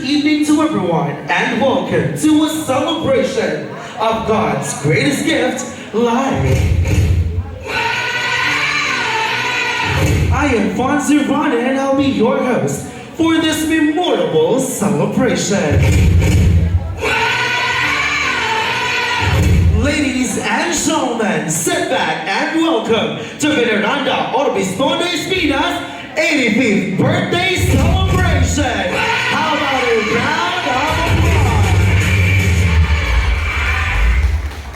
evening to everyone, and welcome to a celebration of God's greatest gift, life. I am Fonzie Rana, and I'll be your host for this memorable celebration. Ladies and gentlemen, sit back and welcome to Veneranda Orbiston Espina's 85th birthday celebration. How about a round of applause?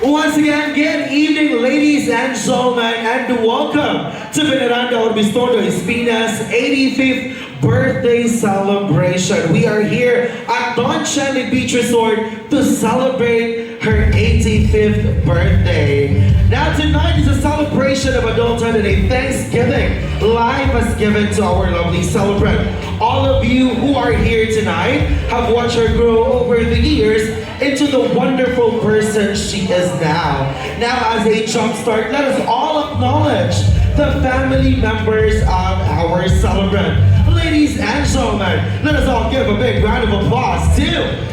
Once again, good evening, ladies and gentlemen, and welcome to Veneranda Orbiston Espina's 85th birthday celebration. We are here at Don Chen Beach Resort to celebrate her 85th birthday. Now tonight is a celebration of adulthood and a Thanksgiving life has given to our lovely celebrant. All of you who are here tonight have watched her grow over the years into the wonderful person she is now. Now as a jumpstart, let us all acknowledge the family members of our celebrant. Ladies and gentlemen, let us all give a big round of applause to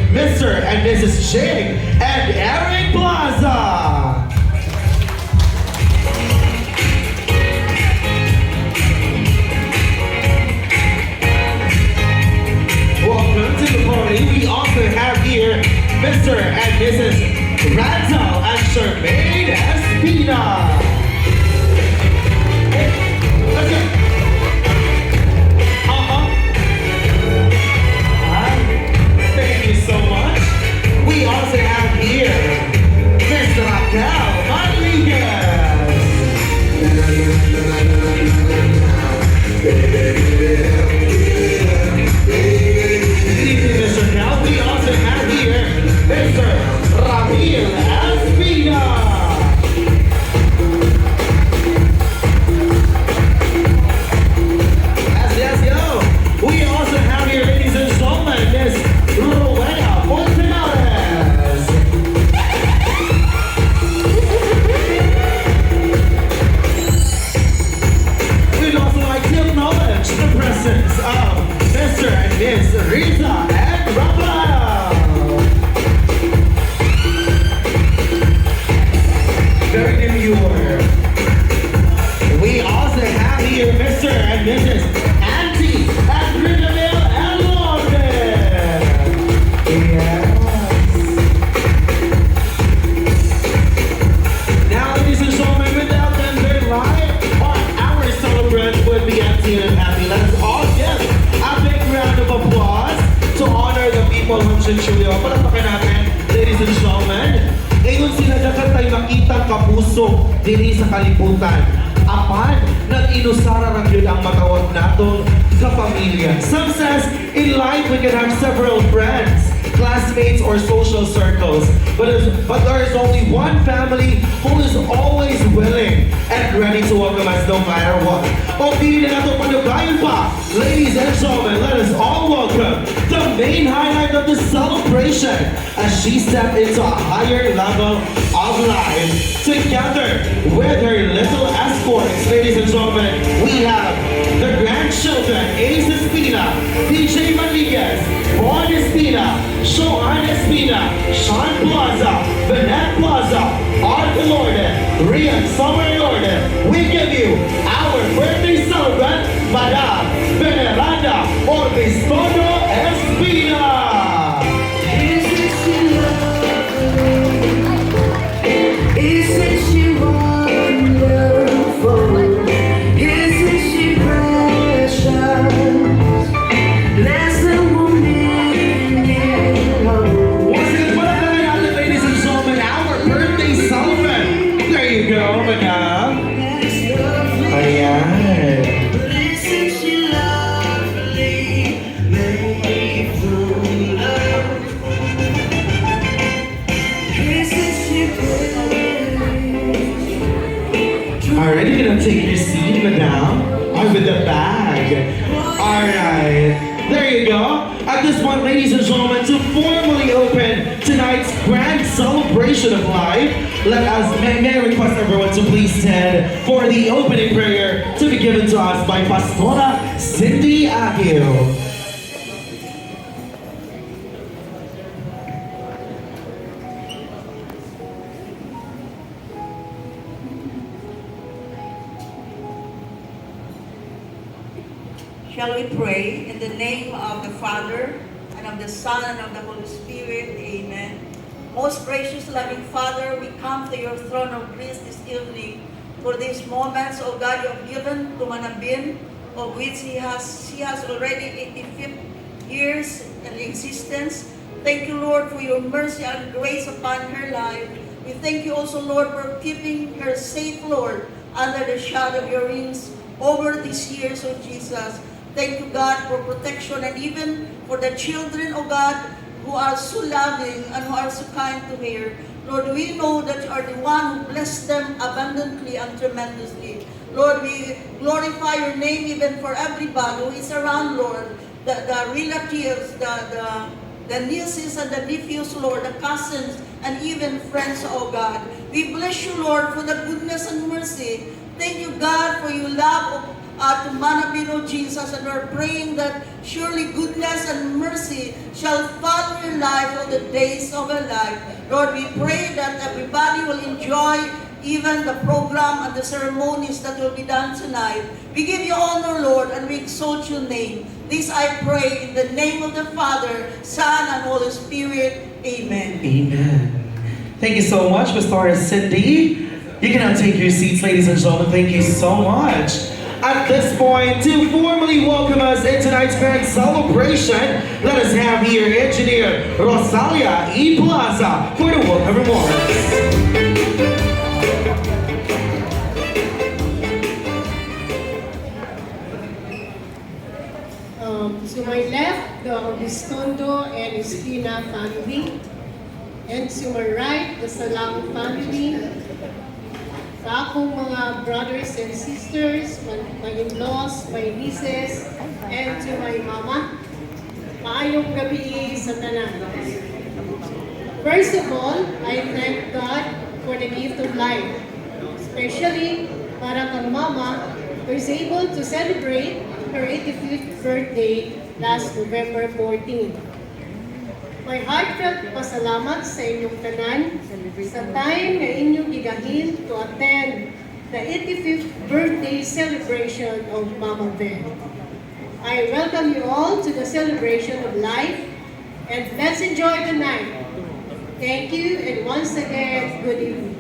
Mr. and Mrs. Ching and Eric Plaza. Welcome to the party. We also have here Mr. and Mrs. Ranzel and Charmaine Espina. Let's go. Thank you so much. We also have here Mr. Raquel Rodriguez. Mr. Raquel. We also have here Mr. Ramil Espina. Yes, yo. We also have here, ladies and gentlemen, Miss Rowena Fontanales. We'd also like to acknowledge the presence of Mr. and Miss Rita and Rafael. Very demure. We also have here Mr. and Mrs. Auntie and Rinaville and London. Yes. Now, ladies and gentlemen, without them, their life on our celebrant would be empty and happy. Let us all give a big round of applause to honor the people of Chinchulio. Palatakan natin, ladies and gentlemen. Ngayon sila dapat tayo makitang kapuso diri sa kalibutan. Apan, nag-inusara rin yun ang matawag natong kapamilya. Some says, in life we can have several friends, classmates, or social circles. But there is only one family who is always willing and ready to welcome us no matter what. O di na nato panugayon pa, ladies and gentlemen, let us all welcome the main highlight of the celebration as she stepped into a higher level of life. Together with her little escorts, ladies and gentlemen, we have the grandchildren, Ace Espina, DJ Maniguez, Juan Espina, Sean Espina, Sean Plaza, Vanette Plaza, Arthur Lorden, Rian Summer Lorden. We give you our birthday celebrant, Madame Veneranda Orbistono Espina. Isn't she wonderful? Isn't she precious? Less than 1 million. Once again, what up, ladies and gentlemen, our birthday celebrant. There you go, Madame. Ayan. But isn't she lovely? Made from love. Isn't she pretty? Alright, you're gonna take your seat, Madame. Or with the bag. Alright. There you go. At this point, ladies and gentlemen, to formally open tonight's grand celebration of life, may I request everyone to please stand for the opening prayer to be given to us by Pastora Cindy Aguil. Shall we pray in the name of the Father, and of the Son, and of the Holy Spirit? Amen. Most gracious, loving Father, we come to your throne of grace this evening for these moments, O God, you have given to Manabin, of which she has already 85 years in existence. Thank you, Lord, for your mercy and grace upon her life. We thank you also, Lord, for keeping her safe, Lord, under the shadow of your wings over these years, O Jesus. Thank you, God, for protection and even for the children, O God, who are so loving and who are so kind to her. Lord, we know that you are the one who blessed them abundantly and tremendously. Lord, we glorify your name even for everybody who is around, Lord, the relatives, the nieces and the nephews, Lord, the cousins, and even friends, oh God. We bless you, Lord, for the goodness and mercy. Thank you, God, for your love to Manabin, oh Jesus, and we're praying that surely goodness and mercy shall follow your life all the days of our life. Lord, we pray that everybody will enjoy even the program and the ceremonies that will be done tonight. We give you honor, Lord, and we exalt your name. This I pray in the name of the Father, Son, and Holy Spirit. Amen. Amen. Thank you so much, Pastor Cindy. You can now take your seats, ladies and gentlemen. Thank you so much. At this point, to formally welcome us in tonight's grand celebration, let us have here Engineer Rosalia E. Plaza for the welcome remarks. To my left, the Augustondo and Espina family. And to my right, the Salang family. Sa akong mga brothers and sisters, my in-laws, my nieces, and to my mama. Maayong gabi sa tanan. First of all, I thank God for the gift of life. Especially para kang mama who is able to celebrate her 85th birthday last November 14. My heartfelt pasalamat sa inyong tanan sa time na inyong gigahin to attend the 85th birthday celebration of Mama Ben. I welcome you all to the celebration of life, and let's enjoy the night. Thank you, and once again, good evening.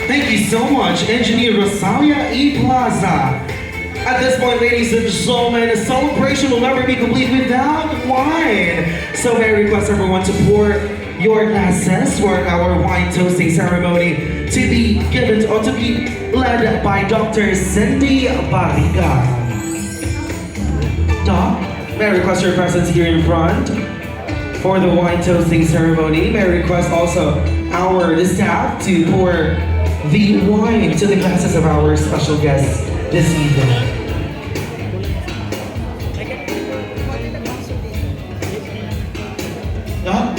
Thank you so much, Engineer Rosalia E. Plaza. At this point, ladies and gentlemen, the celebration will never be complete without wine. So may I request everyone to pour your glasses for our wine toasting ceremony to be given or to be led by Dr. Cindy Barriga. Doc, may I request your presence here in front for the wine toasting ceremony. May I request also the staff to pour the wine to the glasses of our special guests this evening. Doc?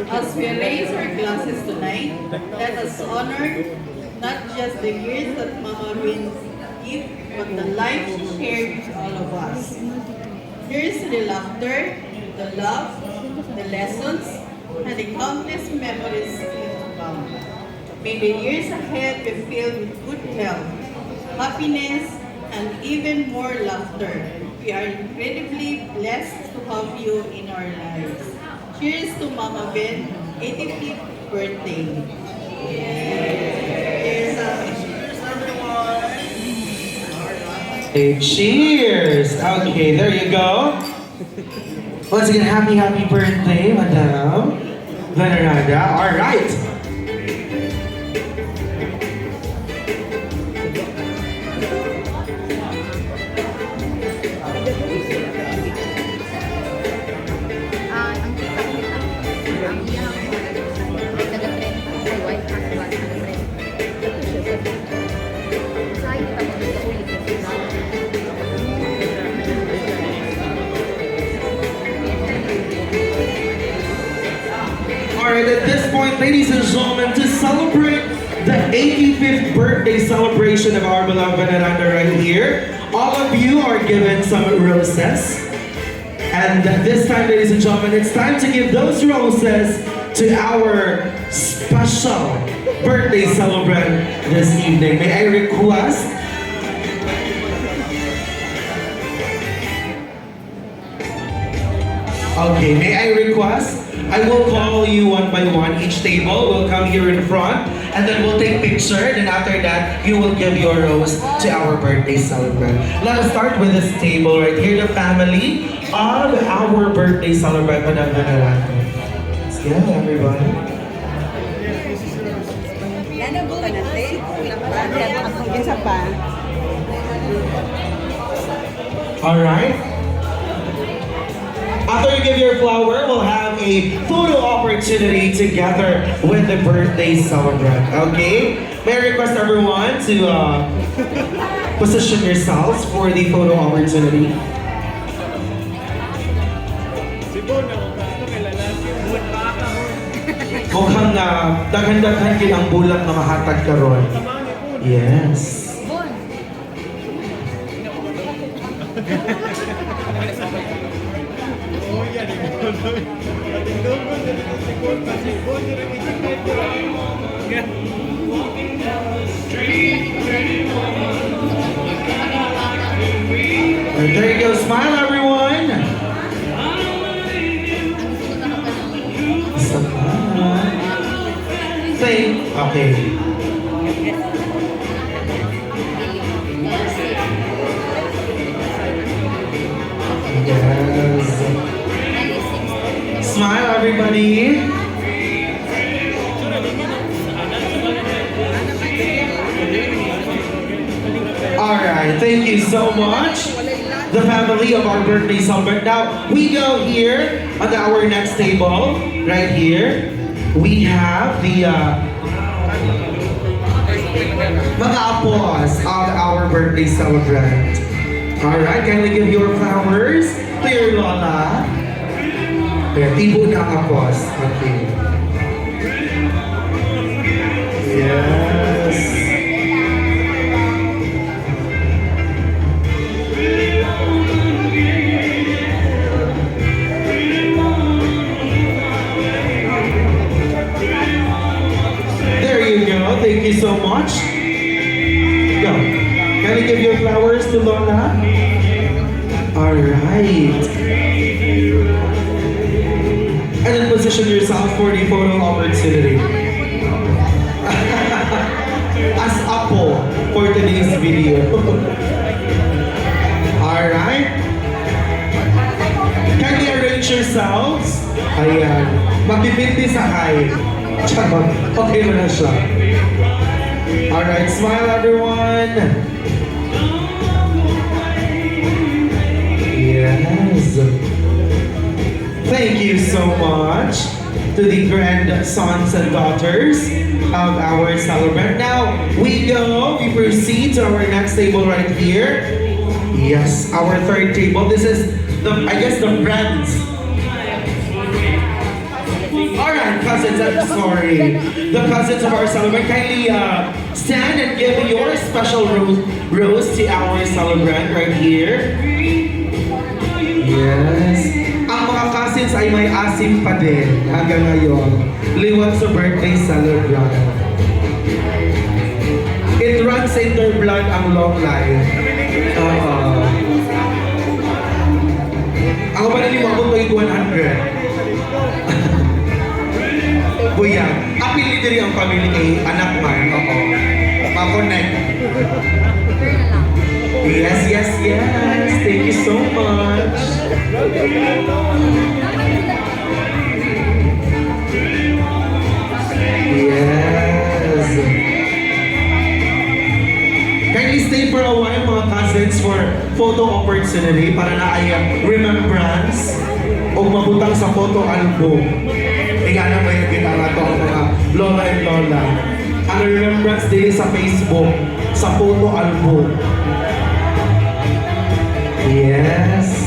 As we raise our glasses tonight, let us honor not just the years that Mama Rin lived, but the life she shared with all of us. Here's the laughter, the love, the lessons, and the countless memories still to come. May the years ahead be filled with good health, happiness, and even more laughter. We are incredibly blessed to have you in our lives. Cheers to Mama Ben, 85th birthday. Hey, cheers! Okay, there you go. Once again, happy birthday, Madam Veneranda. All right. Ang kita-kita, ang iyang taga-trend sa white husband, taga-trend. Ito siya sa side, tapos nagkaulit yung sila. Alright, at this point, ladies and gentlemen, to celebrate the 85th birthday celebration of our beloved Veneranda right here, all of you are given some roses. And this time, ladies and gentlemen, it's time to give those roses to our special birthday celebrant this evening. May I request Okay, may I request? I will call you one by one. Each table will come here in front, and then we'll take picture. Then after that, you will give your rose to our birthday celebrant. Let us start with this table right here, the family of our birthday celebrant, Madam Veneranda. Let's go, everybody. All right. After you give your flower, we'll have a photo opportunity together with the birthday celebrant. Okay? May I request everyone to position yourselves for the photo opportunity. Mukhang daghan-daghan din ang bulat na mahatag karon. Yes. There you go. Smile, everyone. Say, okay. Yes. Smile, everybody. Alright, thank you so much, the family of our birthday celebrant. Now, we go here on our next table, right here. We have the mga apos of our birthday celebrant. Alright, kindly give your flowers to your lola. Kaya tibo na ang apos. Okay. Yes. There you go. Thank you so much. Go. Can you give your flowers to Lola? All right. And then position yourself for the photo opportunity. As Apo for today's video. All right. Kindly arrange yourselves. Ayan. Magpipinti sa high. Charot. Okay mo na siya. Alright, smile everyone. Yes. Thank you so much to the grandsons and daughters of our celebrant. Now, we proceed to our next table right here. Yes, our third table. This is I guess the friends. Alright, cousins, I'm sorry. The cousins of our celebrant, kindly stand and give your special rose to our celebrant right here. Yes. Ang mga cousins ay may asim pa din hanggang ngayon. Liwat sa birthday celebrant. It nag-run sa Interblood ang long line. Ako pa naliwag ko ito 100. Buyag. Apili diri ang family kay anak man. Oo. Ma-connect. Yes, yes, yes. Thank you so much. Yes. Kindly stay for a while mga cousins for photo opportunity para na ay remembrance o mabutang sa photo album. Ika na ba yung kita nga to ang mga lola and lola. Ang remembrance din sa Facebook, sa photo album. Yes.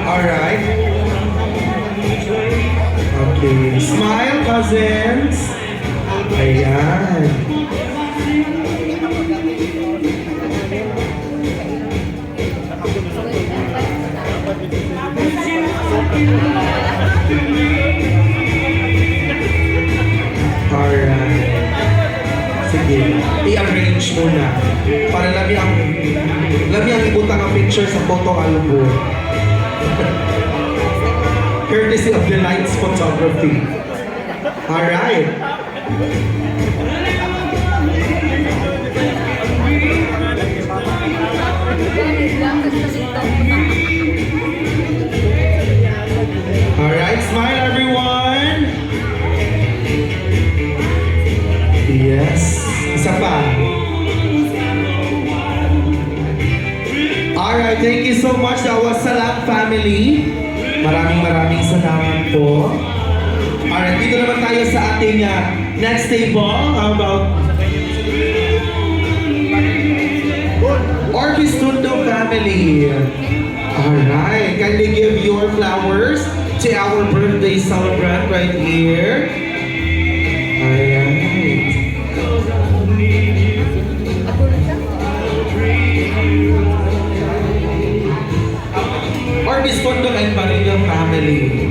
Alright. Okay. Smile, cousins. Ayan. Alright. Sige. I-arrange muna. Para lami ang ibutang ang picture sa photo album. Courtesy of the Lights Photography. Alright. Alright, smile everyone. Yes. Isa pa. Alright, thank you so much. That was Salam family. Maraming salamat po. Alright, dito naman tayo sa ating next table. How about Orbis Tundo family? Alright, kindly give your flowers to our birthday celebrant right here. Alright. Orbis Tundo and Barilla family.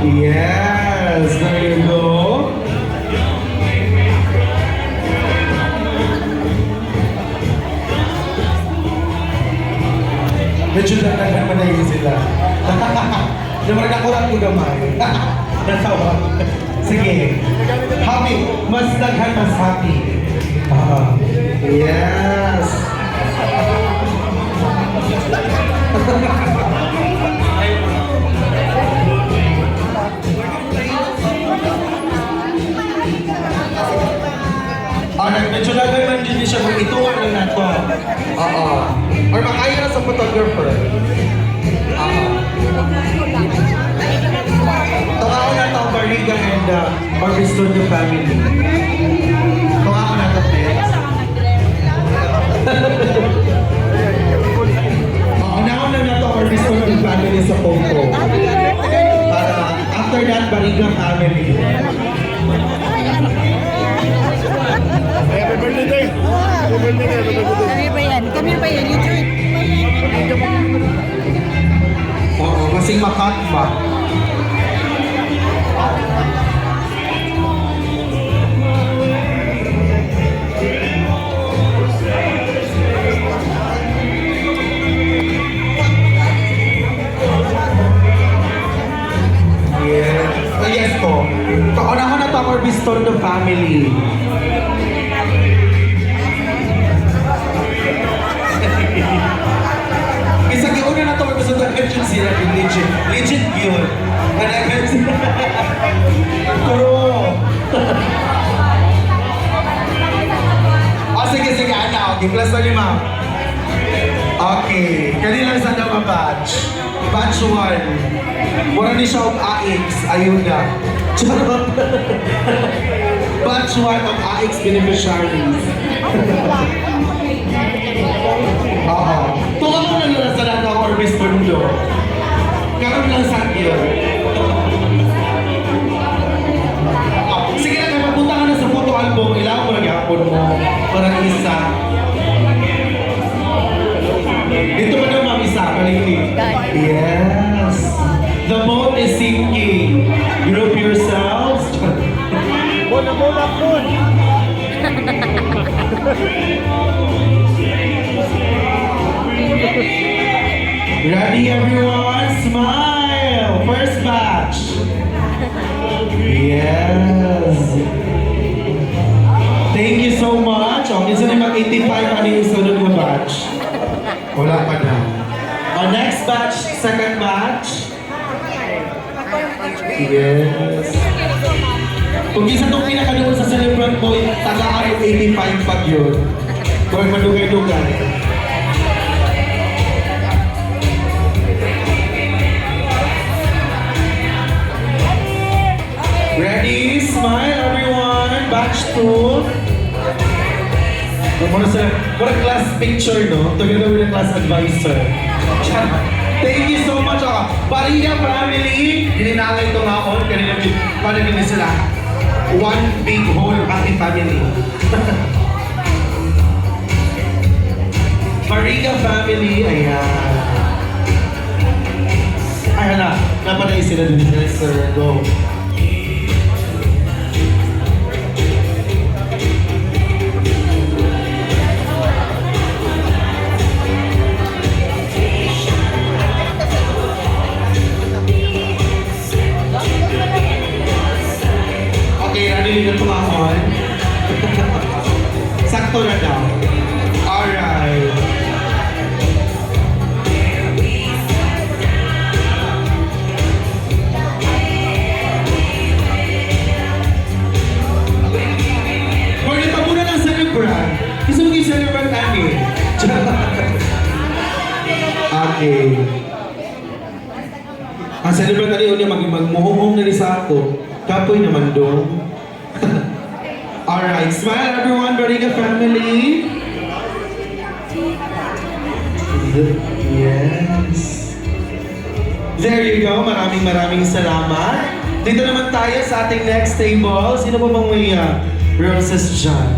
Yes, there you go. Medyo naman na yun sila. Naman nakulang ko gamay. Natawa. Sige. Happy. Mas daghan, mas happy. Yes. Alright, medyo lagay din siya kung ituwag lang na to. Oo. Or makaya na sa photographer. Oo. Tungako na to, Barriga and Orbis Tundo family. Tungako na to, Pets. Nauna na to, Orbis Tundo family sa photo. Para after that, Barriga family. Happy birthday! Happy birthday! Kami pa yan, YouTube. Oo, kasing makat ba? Yes. Oh, yes po. Kauna-una na to ang Orbis Tundo family. Isa giuna na to Orbis Tundo agency na legit. Legit yun. Kuro. Sige, sige, anak. Okay, plus na 5. Okay. Kanila sa na batch. Batch 1. Mura ni siya og AX, ayuda. Charot. Batch 1 of AX beneficiaries. Oo. Tuwa ko na nila sa lahat ng Orbis Mundo. Karoon lang sa iyo. Sige na, kaya magpunta ka na sa photo album, ilang mo naghihapon mo. Parang isa. Dito pa daw, ma'am, isa. Kaliglig. Yes. The boat is sinking. Group yourselves. Bola, kun! Ready, everyone? Smile. First batch. Yes. Thank you so much. O, minsan na mag-85 ano yung sunod na batch. Wala pa na. Our next batch, second batch. Yes. Kung isa itong pinakadoon sa celebrant mo, tagaan yung 85 pag yun. Kung madugay-dugay. Ready? Smile, everyone. Batch 2. Muna class picture, no? Together with the class advisor. Thank you so much. Paria family, dininalay ito nga on. Kanina din sila. One big whole happy family. Mariga family, ayan. Ay, hala. Napanay sila din. Yes, sir. Go. Okay, ready na tumahon? Sakto na daw. Alright. Pwede pa muna ng celebrant. Gusto mo yung celebrant namin? Okay. Ang celebrant na rin niya magmuhong na rin sa ako. Kapoy naman doon. Alright, smile everyone, Bariga family. Yes. There you go, maraming salamat. Dito naman tayo sa ating next table. Sino pa bang may roses dyan?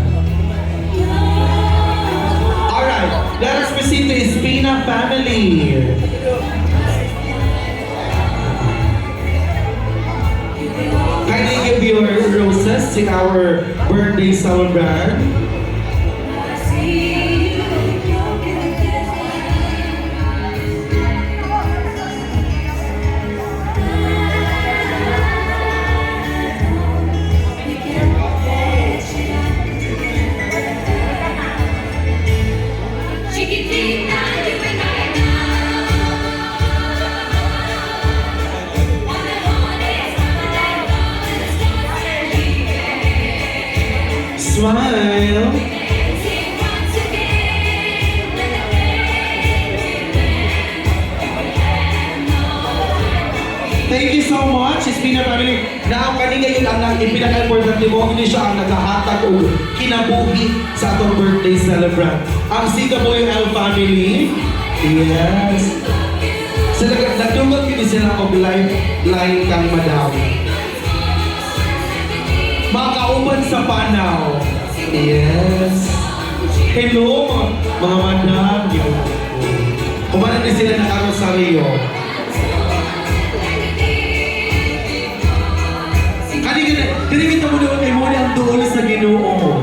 Alright, let us proceed to Espina family. Kindly give your roses to our birthday celebrant. Smile. Thank you so much, Espina family. Na ang kanina yun ang ipinaka-importante mo, hindi siya ang naghahatag o kinabuhi sa atong birthday celebrant. Ang CWL family, yes. Sila, nagdungag yun sila o line kang madam. Mga kauban sa panaw. Yes. Hello, mga madam. Kumanan din sila ng Rosario. Kanina kita mo naman kay Moni ang doon sa Ginoo.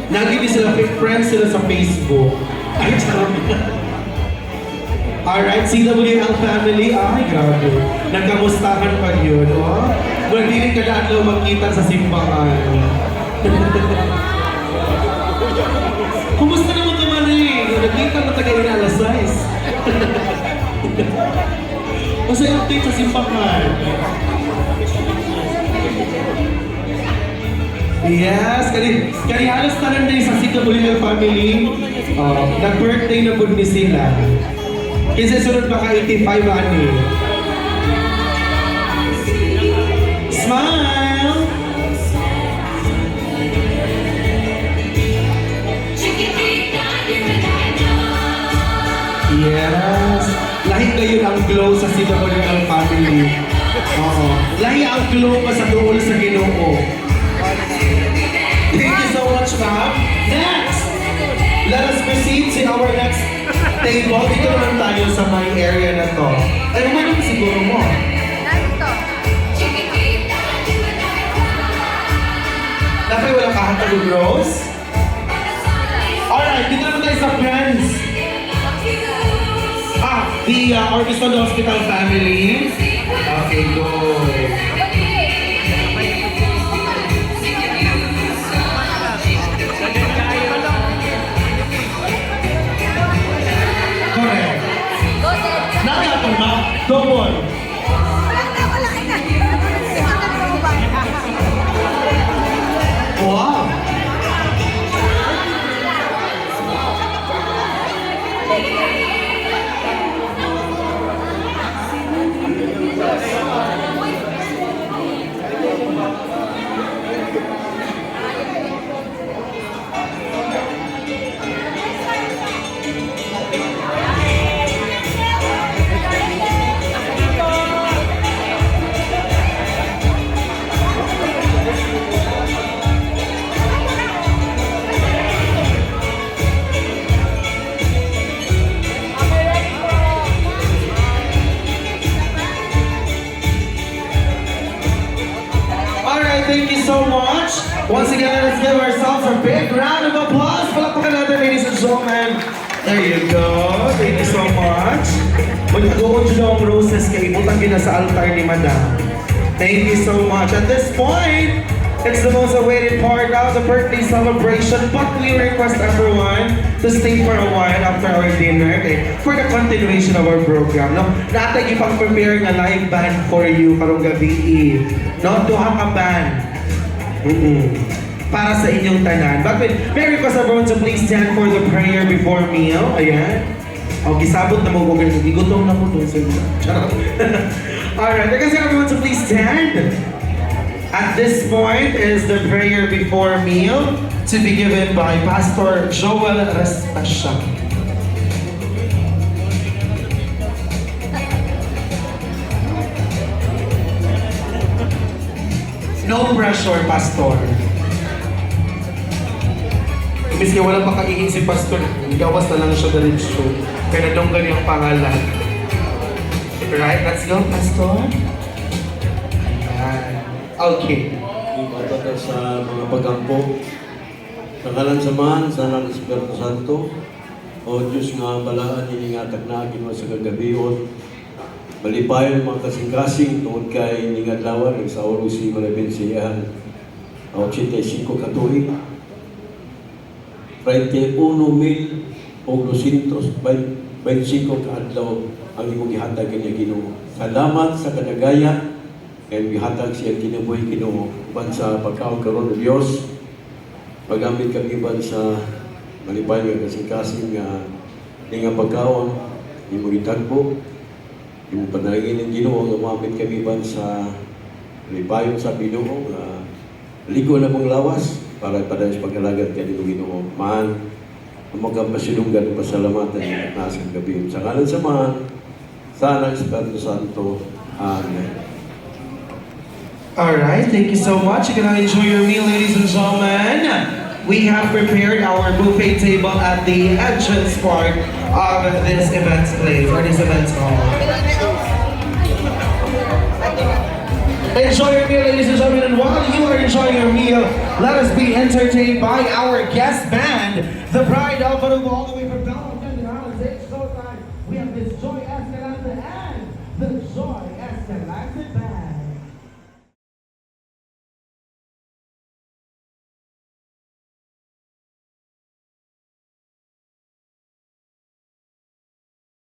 Naging sila friends sila sa Facebook. Ay, charot. Alright, CWL family. Ay, grabe. Nagkamustahan pa yun, oh. Magdiling ka na atlaw magkita sa simbahan. Kumusta naman ka man eh? Nagkita na tagay na alas 6. Kasi update sa simbahan. Yes, kani halos tanan din sa CWL family. Nag-birthday na po ni sila. Kasi sunod pa ka 85 ani. Smile! Yes! Lahi kayo ang glow sa CWL family. Oo. Lahi ang glow pa sa duol sa Ginoo. Thank you so much, ma'am. Next! Let us proceed to our next table. Dito naman tayo sa my area na to. Ay, umanong siguro mo. Dapat wala kahatagod, Rose? Alright, dito naman tayo sa friends. The Orchestra Hospital family. Okay, go. Correct. Nakakatong ba? Double. Wow. Alright, thank you so much. Once again, let's give ourselves a big round of applause. Palakpakan natin, ladies and gentlemen. There you go. Thank you so much. Magkagoon dyan ang roses kay ibutang gina sa altar ni Madam. Thank you so much. At this point, it's the most awaited part of the birthday celebration, but we request everyone to stay for a while after our dinner, okay, for the continuation of our program. No? Natay ipag-prepare nga live band for you karong gabi. No? Duha ka band. Para sa inyong tanan. But may request everyone to please stand for the prayer before meal. Ayan. O, gisabot na mo ko ganyan. Gigutom na mo doon sa inyo. Charot. Alright, I guess everyone to please stand. At this point is the prayer before meal to be given by Pastor Joel Restasha. No pressure, Pastor. Ibig kaya walang makaingin si Pastor. Gawas na lang siya diretso. Kaya nadonggan yung pangalan. Right, let's go, Pastor. Ayan. Okay. Ibatat sa mga pagampo, sa kalansaman, sa ng Espiritu Santo, o Diyos nga balaan iningatag na akin mo sa kagabiyon, malipayon mga kasing-kasing tungod kay ningadlawan, nagsauro si Malabensiyahan, 85 katuig, 31,225 kaadlaw ang imong gihatag kanya Ginoo. Salamat sa kadagaya kay gihatag siya kinabuhi Ginoo uban sa pagkaon karon ng Dios. Pagamit kami ban sa malipay nga kasing-kasing nga nga pagkaon imong gitagbo. Imong panalangin ng Ginoo nga mamit kami ban sa malipayon sa Ginoo nga ligo na mong lawas para padayos pag-alagad kay Ginoo. Man ang mga pasilunggan pasalamatan ng nasang gabi. Sa kanan sa man, sana Espiritu Santo. Amen. Alright, thank you so much. You can enjoy your meal, ladies and gentlemen. We have prepared our buffet table at the entrance part of this event place, or this event hall. Enjoy your meal, ladies and gentlemen, and while you are enjoying your meal, let us be entertained by our guest band, the Pride of Barugo, all the way from Dallas, Islands. It's showtime. We have this Joy